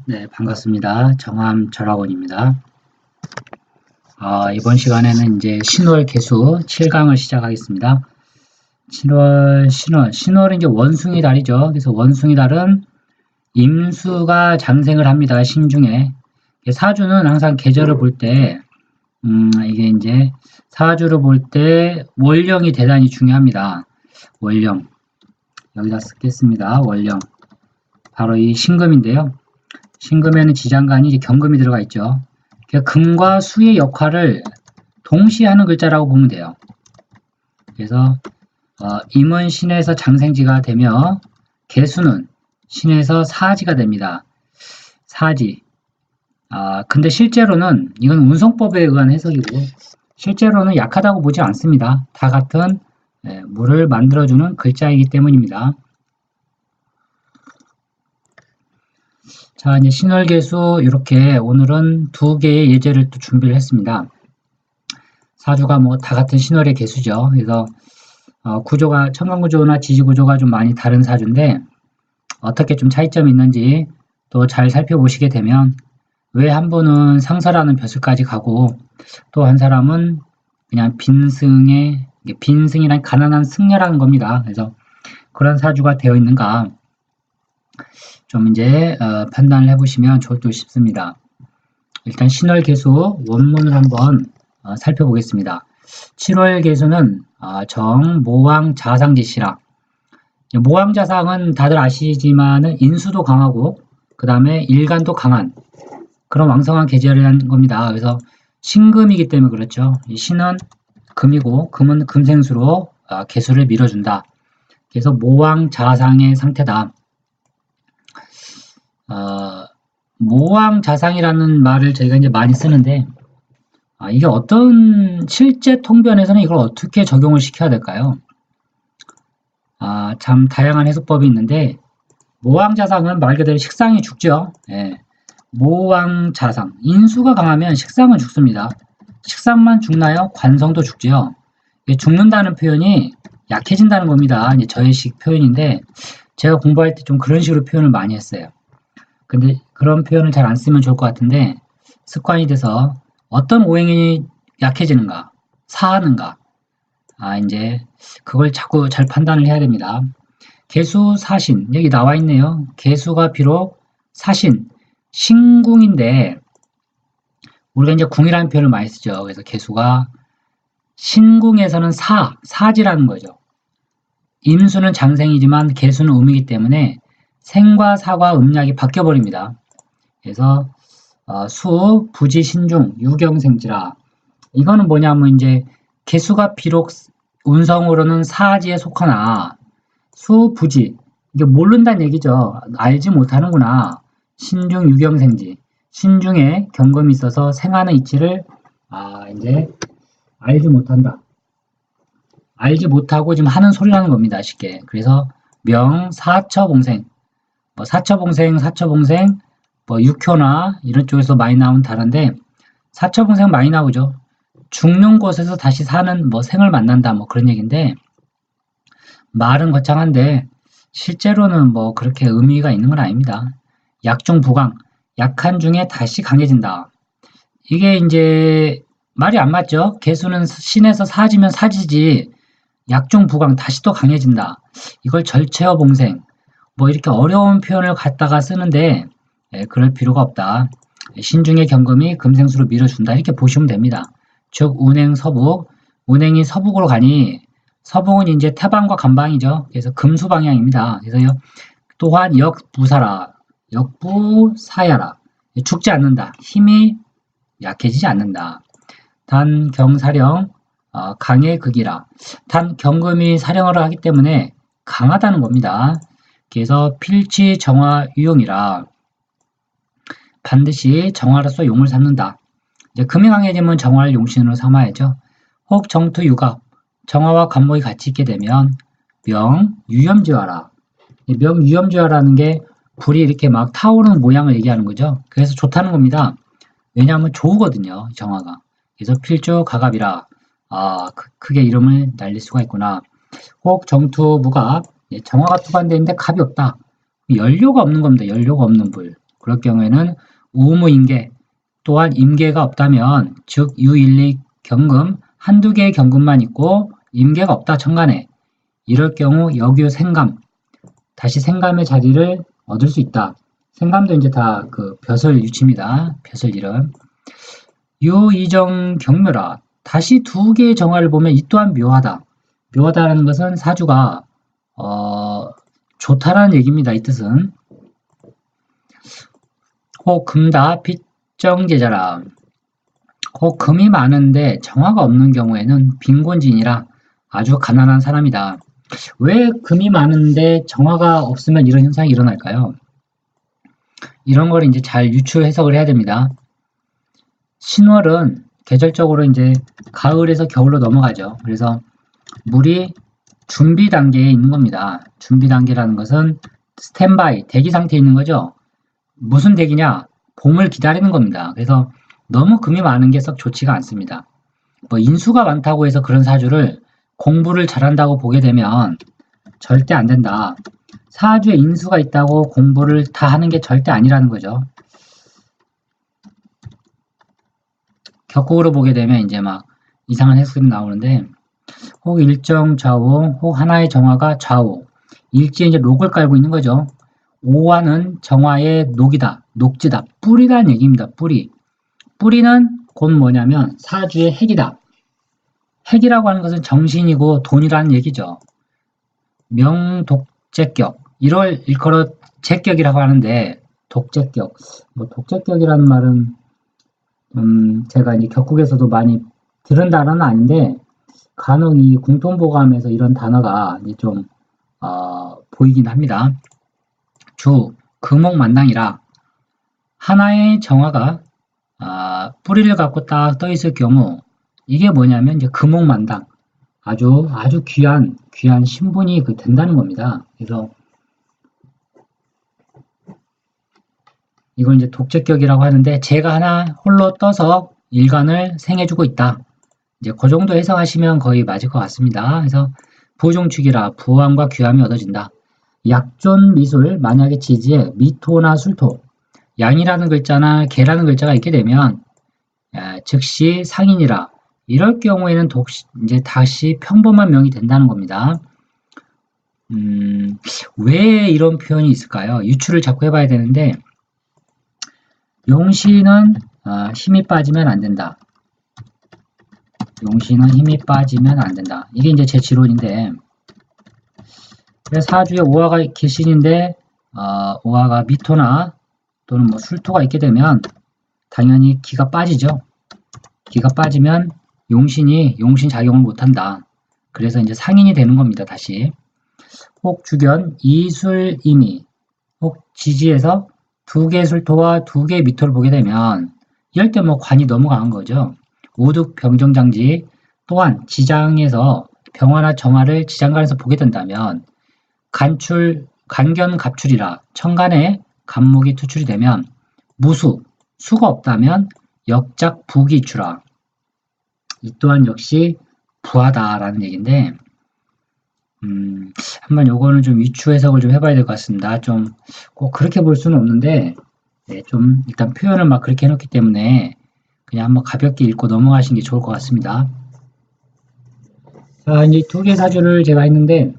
네, 반갑습니다. 정함철학원입니다. 이번 시간에는 이제 신월 개수 7강을 시작하겠습니다. 신월은 이제 원숭이 달이죠. 그래서 원숭이 달은 임수가 장생을 합니다. 신중에. 사주는 항상 계절을 볼 때, 이게 이제 사주를 볼 때 월령이 대단히 중요합니다. 월령. 여기다 쓰겠습니다. 월령. 바로 이 신금인데요. 신금에는 지장간이 이제 경금이 들어가 있죠. 금과 수의 역할을 동시에 하는 글자라고 보면 돼요. 그래서 임은 신에서 장생지가 되며 개수는 신에서 사지가 됩니다. 사지. 근데 실제로는 이건 운송법에 의한 해석이고 실제로는 약하다고 보지 않습니다. 다 같은 물을 만들어주는 글자이기 때문입니다. 자, 이제 신월개수 이렇게 오늘은 두 개의 예제를 또 준비를 했습니다. 사주가 뭐 다 같은 신월의 개수죠. 그래서 구조가 천간구조나 지지구조가 좀 많이 다른 사주인데 어떻게 좀 차이점이 있는지 또 잘 살펴보시게 되면 왜 한 분은 상사라는 벼슬까지 가고 또 한 사람은 그냥 빈승이란 가난한 승려라는 겁니다. 그래서 그런 사주가 되어 있는가 좀 이제 판단을 해보시면 좋을 듯 싶습니다. 일단 신월개수 원문을 한번 살펴보겠습니다. 7월 개수는 정, 모왕, 자상지시라. 모왕, 자상은 다들 아시지만은 인수도 강하고 그 다음에 일간도 강한 그런 왕성한 계절이라는 겁니다. 그래서 신금이기 때문에 그렇죠. 이 신은 금이고 금은 금생수로 개수를 밀어준다. 그래서 모왕, 자상의 상태다. 모왕자상이라는 말을 저희가 이제 많이 쓰는데 이게 어떤 실제 통변에서는 이걸 어떻게 적용을 시켜야 될까요? 참 다양한 해석법이 있는데 모왕자상은 말 그대로 식상이 죽죠. 예. 모왕자상 인수가 강하면 식상은 죽습니다. 식상만 죽나요? 관성도 죽지요. 죽는다는 표현이 약해진다는 겁니다. 이제 저의식 표현인데 제가 공부할 때 좀 그런 식으로 표현을 많이 했어요. 근데 그런 표현을 잘 안 쓰면 좋을 것 같은데 습관이 돼서 어떤 오행이 약해지는가, 사하는가, 이제 그걸 자꾸 잘 판단을 해야 됩니다. 개수 사신 여기 나와 있네요. 개수가 비록 사신, 신궁인데 우리가 이제 궁이라는 표현을 많이 쓰죠. 그래서 개수가 신궁에서는 사지라는 거죠. 임수는 장생이지만 개수는 음이기 때문에 생과 사과 음약이 바뀌어버립니다. 그래서 수, 부지, 신중, 유경생지라 이거는 뭐냐면 이제 개수가 비록 운성으로는 사지에 속하나 수, 부지 이게 모른다는 얘기죠. 알지 못하는구나. 신중, 유경생지 신중에 경금이 있어서 생하는 이치를 이제 알지 못한다. 알지 못하고 지금 하는 소리라는 겁니다. 쉽게. 그래서 명, 사처봉생 사처봉생, 육효나 이런 쪽에서 많이 나온 단어인데 사처봉생 많이 나오죠. 죽는 곳에서 다시 사는 생을 만난다 그런 얘기인데 말은 거창한데 실제로는 그렇게 의미가 있는 건 아닙니다. 약중 부강, 약한 중에 다시 강해진다. 이게 이제 말이 안 맞죠. 개수는 신에서 사지면 사지지 약중 부강 다시 또 강해진다. 이걸 절체어 봉생 이렇게 어려운 표현을 갖다가 쓰는데 그럴 필요가 없다. 신중의 경금이 금생수로 밀어준다. 이렇게 보시면 됩니다. 즉 운행 서북, 운행이 서북으로 가니 서북은 이제 태방과 간방이죠. 그래서 금수 방향입니다. 그래서 또한 역부사라, 역부사야라. 죽지 않는다. 힘이 약해지지 않는다. 단 경사령, 강의 극이라. 단 경금이 사령을 하기 때문에 강하다는 겁니다. 그래서 필지 정화 유용이라 반드시 정화로서 용을 삼는다. 이제 금이 강해지면 정화를 용신으로 삼아야죠. 혹 정투 유갑 정화와 간목이 같이 있게 되면 명 유염지화라. 명 유염지화라는 게 불이 이렇게 막 타오르는 모양을 얘기하는 거죠. 그래서 좋다는 겁니다. 왜냐하면 좋거든요. 정화가. 그래서 필주 가갑이라. 크게 이름을 날릴 수가 있구나. 혹 정투 무갑 정화가 투반되어 있는데 갑이 없다. 연료가 없는 겁니다. 연료가 없는 불. 그럴 경우에는 우무임계 또한 임계가 없다면 즉 유일리 경금 한두 개의 경금만 있고 임계가 없다 천간에 이럴 경우 역유 생감 다시 생감의 자리를 얻을 수 있다. 생감도 이제 다 그 벼슬 유치입니다. 벼슬 이름. 유이정 경묘라. 다시 두 개의 정화를 보면 이 또한 묘하다. 묘하다라는 것은 사주가 좋다라는 얘기입니다. 이 뜻은. 혹 금다 빚정제자라. 혹 금이 많은데 정화가 없는 경우에는 빈곤진이라 아주 가난한 사람이다. 왜 금이 많은데 정화가 없으면 이런 현상이 일어날까요? 이런 걸 이제 잘 유추 해석을 해야 됩니다. 신월은 계절적으로 이제 가을에서 겨울로 넘어가죠. 그래서 물이 준비 단계에 있는 겁니다. 준비 단계라는 것은 스탠바이, 대기 상태에 있는 거죠. 무슨 대기냐? 봄을 기다리는 겁니다. 그래서 너무 금이 많은 게 썩 좋지가 않습니다. 뭐 인수가 많다고 해서 그런 사주를 공부를 잘한다고 보게 되면 절대 안 된다. 사주에 인수가 있다고 공부를 다 하는 게 절대 아니라는 거죠. 격국으로 보게 되면 이제 막 이상한 해석이 나오는데 혹 일정 좌우, 혹 하나의 정화가 좌우. 일지에 이제 녹을 깔고 있는 거죠. 오화는 정화의 녹이다, 녹지다, 뿌리라는 얘기입니다. 뿌리. 뿌리는 곧 뭐냐면 사주의 핵이다. 핵이라고 하는 것은 정신이고 돈이라는 얘기죠. 명독재격. 이걸 일컬어 재격이라고 하는데 독재격. 뭐 독재격이라는 말은 제가 이제 격국에서도 많이 들은 단어는 아닌데 간혹 이 공통보감에서 이런 단어가 이제 좀 보이긴 합니다. 주 금옥만당이라 하나의 정화가 뿌리를 갖고 딱 떠 있을 경우 이게 뭐냐면 이제 금옥만당 아주 귀한 신분이 된다는 겁니다. 그래서 이걸 이제 독재격이라고 하는데 제가 하나 홀로 떠서 일간을 생해주고 있다. 이제 그 정도 해석하시면 거의 맞을 것 같습니다. 그래서 부종축이라 부함과 귀함이 얻어진다. 약존 미술 만약에 지지에 미토나 술토 양이라는 글자나 개라는 글자가 있게 되면 즉시 상인이라 이럴 경우에는 이제 다시 평범한 명이 된다는 겁니다. 왜 이런 표현이 있을까요? 유추를 자꾸 해봐야 되는데 용신은 힘이 빠지면 안 된다. 용신은 힘이 빠지면 안 된다. 이게 이제 제 지론인데 사주에 오화가 기신인데 오화가 미토나 또는 뭐 술토가 있게 되면 당연히 기가 빠지죠. 기가 빠지면 용신 작용을 못한다. 그래서 이제 상인이 되는 겁니다. 다시 혹 주견 이술임이 혹 지지에서 두 개의 술토와 두 개의 미토를 보게 되면 이럴 때 뭐 관이 너무 강한 거죠. 우득 병정장지 또한 지장에서 병화나 정화를 지장간에서 보게 된다면 간견 갑출이라 천간에 간목이 투출이 되면 무수, 수가 없다면 역작 북이 주라. 이 또한 역시 부하다라는 얘기인데 한번 요거는 좀 위추 해석을 좀 해봐야 될 것 같습니다. 좀 꼭 그렇게 볼 수는 없는데 좀 일단 표현을 막 그렇게 해놓기 때문에 그냥 한번 가볍게 읽고 넘어가시는 게 좋을 것 같습니다. 자, 이제 두 개 사주를 제가 했는데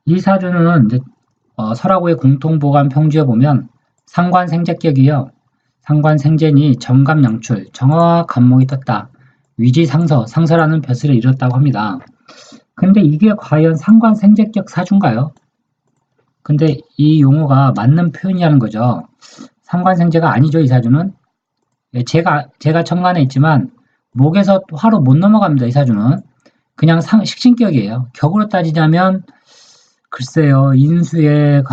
이 사주는 이제 설화구의 공통보감 평주에 보면 상관생재격이요. 상관생재니 정갑양출, 정화와 간목이 떴다. 위지상서, 상서라는 벼슬을 이뤘다고 합니다. 근데 이게 과연 상관생재격 사주인가요? 근데 이 용어가 맞는 표현이라는 거죠. 상관생재가 아니죠, 이 사주는. 제가 천간에 있지만 목에서 화로 못 넘어갑니다, 이 사주는. 그냥 식신격이에요. 격으로 따지자면 글쎄요, 인수의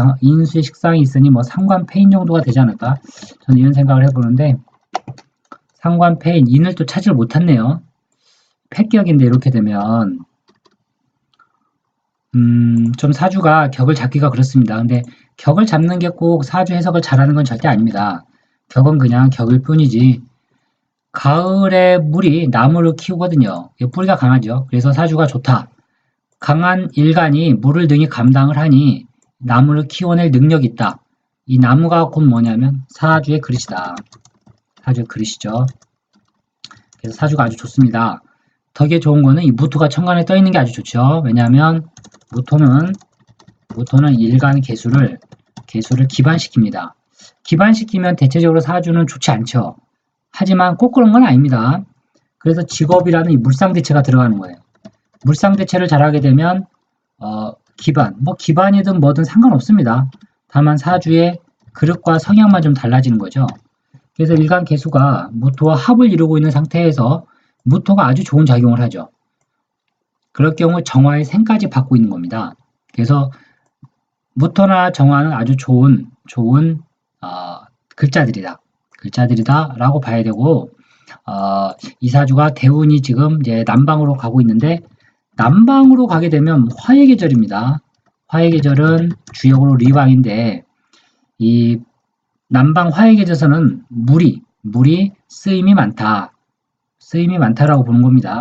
식상이 있으니 뭐 상관패인 정도가 되지 않을까? 저는 이런 생각을 해보는데 상관패인, 인을 또 찾지를 못했네요. 패격인데 이렇게 되면 좀 사주가 격을 잡기가 그렇습니다. 근데 격을 잡는 게 꼭 사주 해석을 잘하는 건 절대 아닙니다. 격은 그냥 격일 뿐이지. 가을에 물이 나무를 키우거든요. 뿌리가 강하죠. 그래서 사주가 좋다. 강한 일간이 물을 능히 감당을 하니 나무를 키워낼 능력이 있다. 이 나무가 곧 뭐냐면 사주의 그릇이다. 사주의 그릇이죠. 그래서 사주가 아주 좋습니다. 덕에 좋은 거는 이 무토가 천간에 떠 있는 게 아주 좋죠. 왜냐하면 무토는 일간 개수를 기반시킵니다. 기반시키면 대체적으로 사주는 좋지 않죠. 하지만 꼭 그런 건 아닙니다. 그래서 직업이라는 이 물상대체가 들어가는 거예요. 물상대체를 잘하게 되면 기반이든 뭐든 상관없습니다. 다만 사주의 그릇과 성향만 좀 달라지는 거죠. 그래서 일간 개수가 무토와 합을 이루고 있는 상태에서 무토가 아주 좋은 작용을 하죠. 그럴 경우 정화의 생까지 받고 있는 겁니다. 그래서 무토나 정화는 아주 좋은 글자들이다라고 봐야 되고, 이 사주가 대운이 지금 이제 남방으로 가고 있는데, 남방으로 가게 되면 화의 계절입니다. 화의 계절은 주역으로 리왕인데, 이 남방 화의 계절에서는 물이 쓰임이 많다라고 보는 겁니다.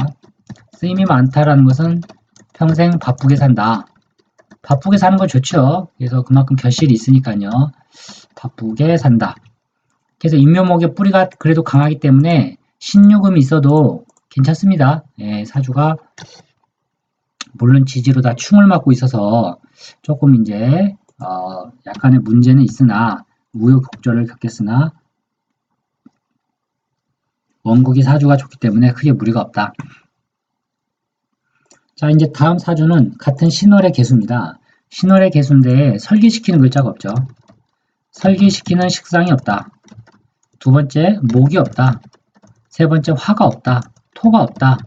쓰임이 많다라는 것은 평생 바쁘게 산다. 바쁘게 사는 건 좋죠. 그래서 그만큼 결실이 있으니까요. 바쁘게 산다. 그래서 인묘목의 뿌리가 그래도 강하기 때문에 신유금이 있어도 괜찮습니다. 예, 사주가 물론 지지로 다 충을 맞고 있어서 조금 이제 약간의 문제는 있으나 우여곡절을 겪겠으나 원국이 사주가 좋기 때문에 크게 무리가 없다. 자, 이제 다음 사주는 같은 신월의 개수입니다. 신월의 개수인데 설기시키는 글자가 없죠. 설기시키는 식상이 없다. 두 번째, 목이 없다. 세 번째, 화가 없다. 토가 없다.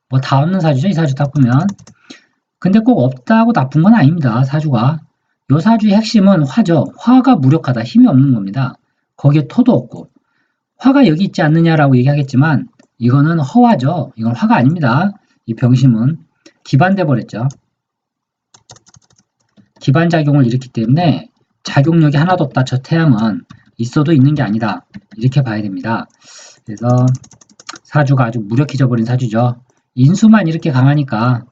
뭐 다 없는 사주죠. 이 사주 딱 보면. 근데 꼭 없다고 나쁜 건 아닙니다. 사주가. 요 사주의 핵심은 화죠. 화가 무력하다. 힘이 없는 겁니다. 거기에 토도 없고. 화가 여기 있지 않느냐라고 얘기하겠지만 이거는 허화죠. 이건 화가 아닙니다. 이 병심은 기반돼 버렸죠. 기반작용을 일으키기 때문에 작용력이 하나도 없다. 저 태양은 있어도 있는 게 아니다. 이렇게 봐야 됩니다. 그래서 사주가 아주 무력해져 버린 사주죠. 인수만 이렇게 강하니까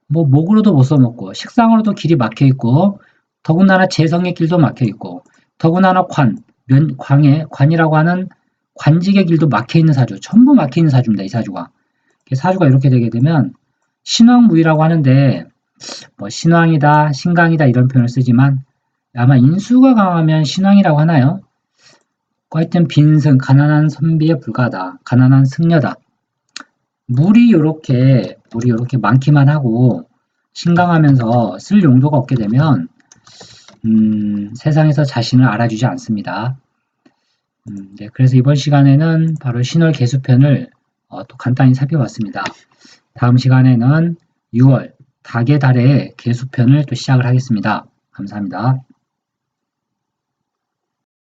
뭐 목으로도 못 써먹고 식상으로도 길이 막혀 있고 더군다나 재성의 길도 막혀 있고 더군다나 관이라고 하는 관직의 길도 막혀 있는 사주. 전부 막혀 있는 사주입니다. 이 사주가. 사주가 이렇게 되게 되면 신왕무의라고 하는데 뭐 신왕이다, 신강이다 이런 표현을 쓰지만 아마 인수가 강하면 신왕이라고 하나요? 하여튼 빈승, 가난한 선비에 불과하다. 가난한 승려다. 물이 이렇게 많기만 하고 신강하면서 쓸 용도가 없게 되면 세상에서 자신을 알아주지 않습니다. 네, 그래서 이번 시간에는 바로 신월 개수편을 또 간단히 살펴봤습니다. 다음 시간에는 6월 닭의 달의 개수편을 또 시작을 하겠습니다. 감사합니다.